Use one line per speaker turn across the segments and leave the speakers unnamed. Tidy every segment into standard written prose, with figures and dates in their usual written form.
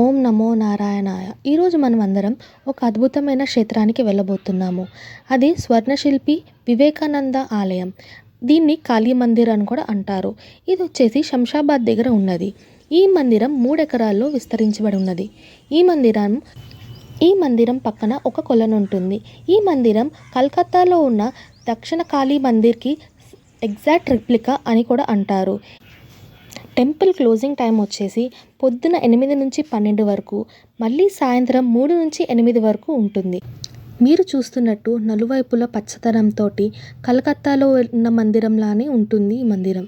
ఓం నమో నారాయణాయ. ఈరోజు మనం అందరం ఒక అద్భుతమైన క్షేత్రానికి వెళ్ళబోతున్నాము. అది స్వర్ణశిల్పి వివేకానంద ఆలయం. దీన్ని కాళీ మందిర్ అని కూడా అంటారు. ఇది వచ్చేసి శంషాబాద్ దగ్గర ఉన్నది. ఈ మందిరం 3 ఎకరాల్లో విస్తరించబడి ఉన్నది. ఈ మందిరం పక్కన ఒక కొలను ఉంటుంది. ఈ మందిరం కలకత్తాలో ఉన్న దక్షిణ కాళీ మందిర్కి ఎగ్జాక్ట్ రిప్లికా అని కూడా అంటారు. టెంపుల్ క్లోజింగ్ టైం వచ్చేసి పొద్దున 8 నుంచి 12 వరకు, మళ్ళీ సాయంత్రం 3 నుంచి 8 వరకు ఉంటుంది. మీరు చూస్తున్నట్టు నలువైపుల పచ్చదనంతో కలకత్తాలో ఉన్న మందిరంలానే ఉంటుంది ఈ మందిరం.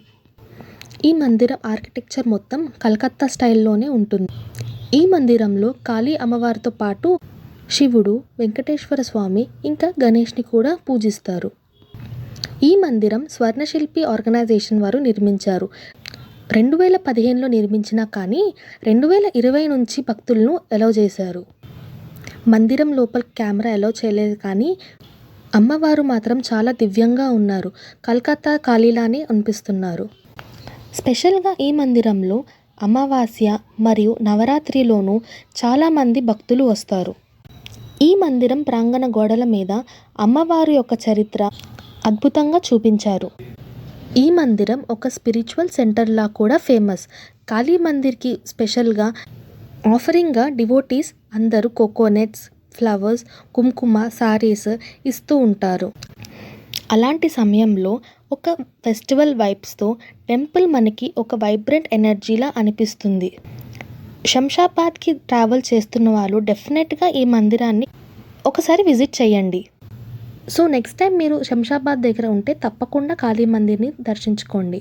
ఈ మందిరం ఆర్కిటెక్చర్ మొత్తం కలకత్తా స్టైల్లోనే ఉంటుంది. ఈ మందిరంలో కాళీ అమ్మవారితో పాటు శివుడు, వెంకటేశ్వర స్వామి ఇంకా గణేష్ని కూడా పూజిస్తారు. ఈ మందిరం స్వర్ణశిల్పి ఆర్గనైజేషన్ వారు నిర్మించారు. 2015లో నిర్మించినా కానీ 2020 నుంచి భక్తులను అలౌ చేశారు. మందిరం లోపల కెమెరా అలౌ చేయలేదు కానీ అమ్మవారు మాత్రం చాలా దివ్యంగా ఉన్నారు. కలకత్తా కాళీలానే అనిపిస్తున్నారు. స్పెషల్గా ఈ మందిరంలో అమావాస్య మరియు నవరాత్రిలోనూ చాలామంది భక్తులు వస్తారు. ఈ మందిరం ప్రాంగణ గోడల మీద అమ్మవారి యొక్క చరిత్ర అద్భుతంగా చూపించారు. ఈ మందిరం ఒక స్పిరిచువల్ సెంటర్లా కూడా ఫేమస్. కాళీ మందిర్కి స్పెషల్గా ఆఫరింగ్గా డివోటీస్ అందరూ కోకోనట్స్, ఫ్లవర్స్, కుంకుమ, సారీస్ ఇస్తూ ఉంటారు. అలాంటి సమయంలో ఒక ఫెస్టివల్ వైబ్స్తో టెంపుల్ మనకి ఒక వైబ్రెంట్ ఎనర్జీలా అనిపిస్తుంది. శంషాబాద్కి ట్రావెల్ చేస్తున్న వాళ్ళు డెఫినెట్గా ఈ మందిరాన్ని ఒకసారి విజిట్ చేయండి. సో నెక్స్ట్ టైం మీరు శంషాబాద్ దగ్గర ఉంటే తప్పకుండా కాళీ మందిర్ని దర్శించుకోండి.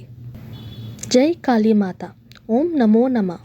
జై కాళీమాత. ఓం నమో నమః.